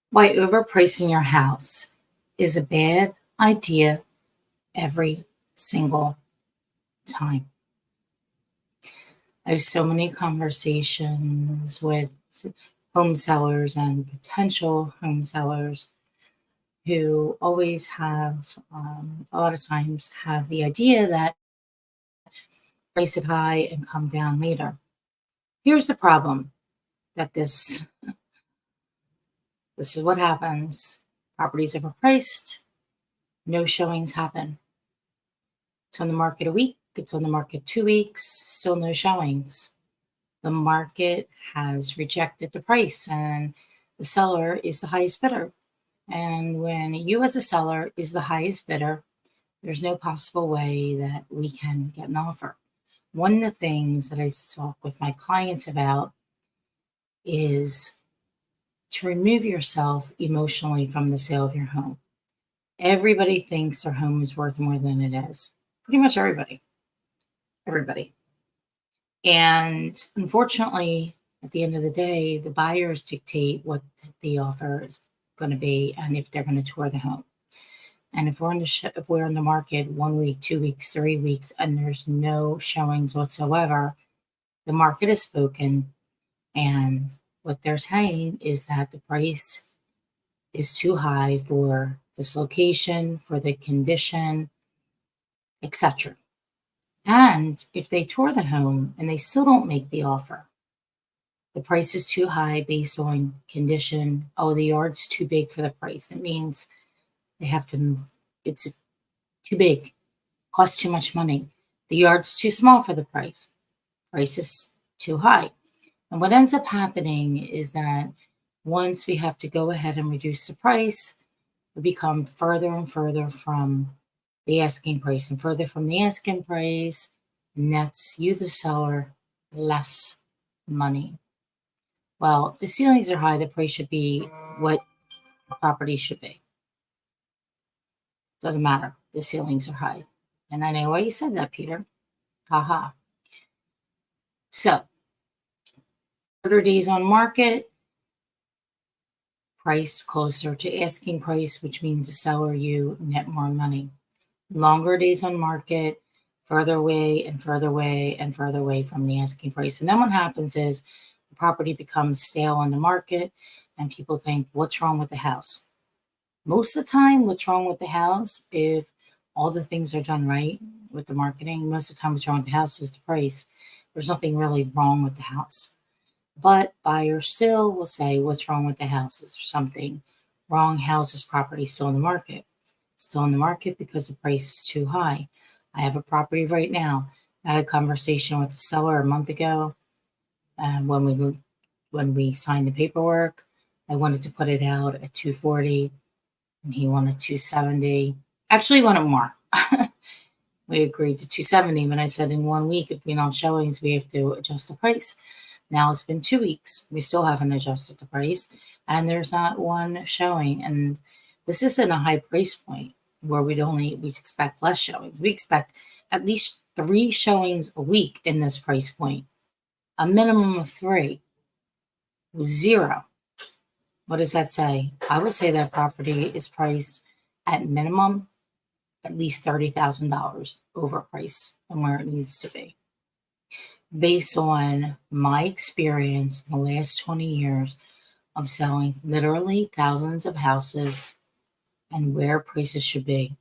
Why overpricing your house is a bad idea every single time. I have so many conversations with home sellers and potential home sellers who always have, a lot of times, have the idea that price it high and come down later. Here's the problem that this is what happens. Properties overpriced, no showings happen. It's on the market a week, it's on the market 2 weeks, still no showings. The market has rejected the price and the seller is the highest bidder. And when you as a seller is the highest bidder, there's no possible way that we can get an offer. One of the things that I talk with my clients about is to remove yourself emotionally from the sale of your home. Everybody thinks their home is worth more than it is. Pretty much everybody. Everybody. And unfortunately, at the end of the day, the buyers dictate what the offer is going to be and if they're going to tour the home. And if we're in the market 1 week, 2 weeks, 3 weeks, and there's no showings whatsoever, the market has spoken, and what they're saying is that the price is too high for this location, for the condition, etc. And if they tour the home and they still don't make the offer, the price is too high based on condition. Oh, the yard's too big for the price. It means they have to, it's too big, costs too much money. The yard's too small for the price. Price is too high. And what ends up happening is that once we have to go ahead and reduce the price, we become further and further from the asking price and further from the asking price nets you, the seller, less money. Well, if the ceilings are high, the price should be what the property should be. Doesn't matter. The ceilings are high. And I know why you said that, Peter. Haha. So, shorter days on market, price closer to asking price, which means the seller, you net more money. Longer days on market, further away and further away and further away from the asking price. And then what happens is the property becomes stale on the market and people think, what's wrong with the house? Most of the time, what's wrong with the house, if all the things are done right with the marketing, most of the time what's wrong with the house is the price. There's nothing really wrong with the house. But buyers still will say, what's wrong with the house? Is there something wrong? How's this property still in the market? Still in the market because the price is too high. I have a property right now. I had a conversation with the seller a month ago when we signed the paperwork. I wanted to put it out at 240 and he wanted 270. Actually, he wanted more. We agreed to 270, but I said in 1 week, if we don't showings, we have to adjust the price. Now it's been 2 weeks. We still haven't adjusted the price, and there's not one showing. And this isn't a high price point where we expect less showings. We expect at least 3 showings a week in this price point, a minimum of 3. 0. What does that say? I would say that property is priced at minimum at least $30,000 overpriced than where it needs to be. Based on my experience in the last 20 years of selling literally thousands of houses and where prices should be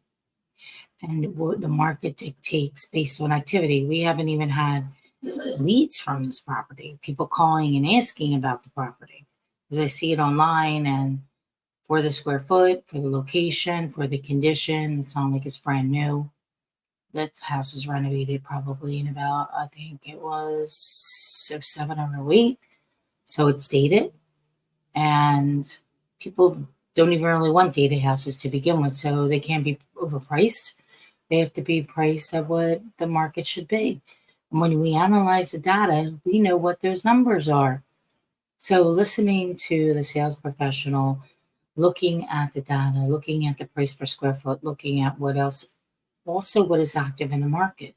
and what the market dictates based on activity. We haven't even had leads from this property, people calling and asking about the property because I see it online and for the square foot, for the location, for the condition, it's not like it's brand new. That house was renovated probably in about, I think it was 07 or 08. So it's dated. And people don't even really want dated houses to begin with. So they can't be overpriced. They have to be priced at what the market should be. And when we analyze the data, we know what those numbers are. So listening to the sales professional, looking at the data, looking at the price per square foot, looking at what else, also what is active in the market.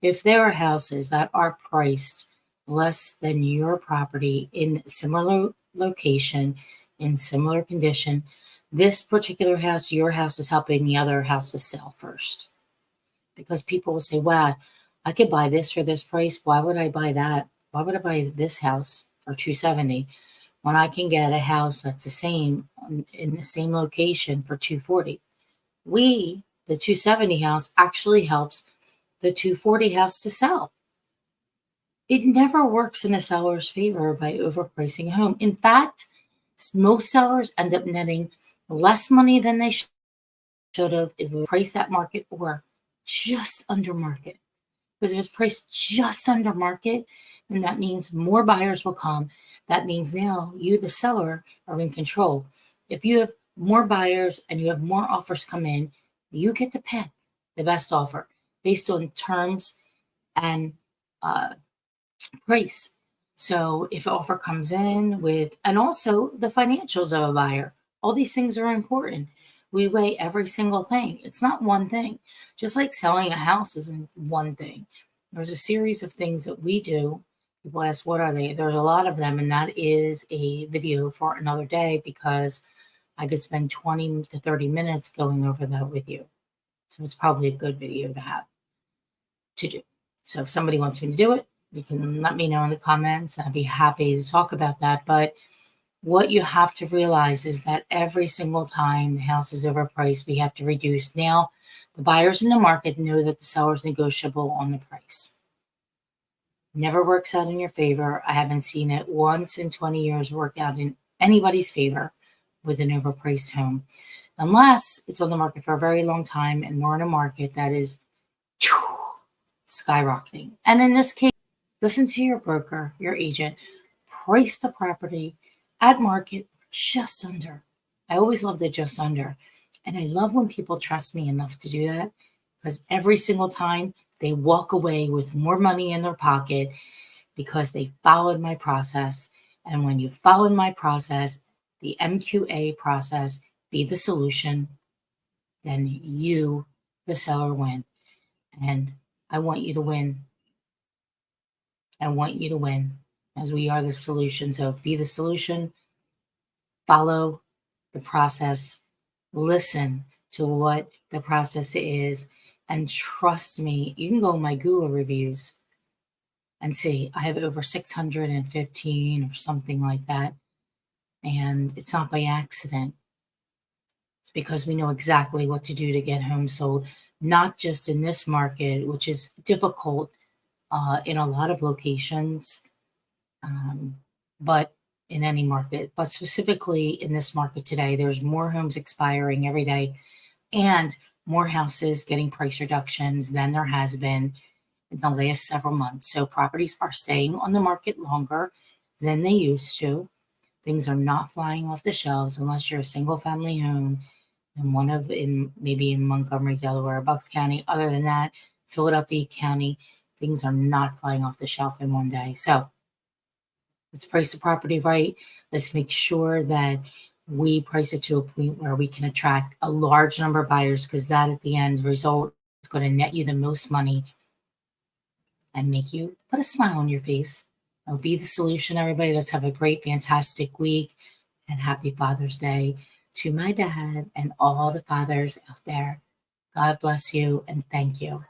If there are houses that are priced less than your property in similar location in similar condition. This particular house, your house, is helping the other house to sell first. Because people will say, wow, I could buy this for this price. Why would I buy that? Why would I buy this house for $270 when I can get a house that's the same in the same location for $240? The 270 house actually helps the 240 house to sell. It never works in a seller's favor by overpricing a home. In fact, most sellers end up netting less money than they should have if we priced that market or just under market. Because if it's priced just under market, then that means more buyers will come. That means now you, the seller, are in control. If you have more buyers and you have more offers come in, you get to pick the best offer based on terms and price. So if an offer comes in with, and also the financials of a buyer, all these things are important. We weigh every single thing. It's not one thing. Just like selling a house isn't one thing. There's a series of things that we do. People ask, what are they? There's a lot of them, and that is a video for another day because I could spend 20 to 30 minutes going over that with you. So it's probably a good video to have to do. So if somebody wants me to do it, you can let me know in the comments. I'd be happy to talk about that. But what you have to realize is that every single time the house is overpriced, we have to reduce. Now, the buyers in the market know that the seller's negotiable on the price. Never works out in your favor. I haven't seen it once in 20 years work out in anybody's favor with an overpriced home, unless it's on the market for a very long time and we're in a market that is skyrocketing. And in this case, listen to your broker, your agent, price the property at market just under. I always love the just under. And I love when people trust me enough to do that because every single time they walk away with more money in their pocket because they followed my process. And when you followed my process, the MQA process, be the solution, then you, the seller, win. And I want you to win. I want you to win as we are the solution. So be the solution, follow the process, listen to what the process is, and trust me. You can go on my Google reviews and see I have over 615 or something like that. And it's not by accident. It's because we know exactly what to do to get homes sold, not just in this market, which is difficult in a lot of locations, but in any market. But specifically in this market today, there's more homes expiring every day and more houses getting price reductions than there has been in the last several months. So properties are staying on the market longer than they used to. Things are not flying off the shelves unless you're a single family home and maybe in Montgomery, Delaware, Bucks County. Other than that, Philadelphia County, things are not flying off the shelf in one day. So let's price the property right. Let's make sure that we price it to a point where we can attract a large number of buyers, because that at the end result is going to net you the most money and make you put a smile on your face. I'll be the solution, everybody. Let's have a great, fantastic week, and happy Father's Day to my dad and all the fathers out there. God bless you and thank you.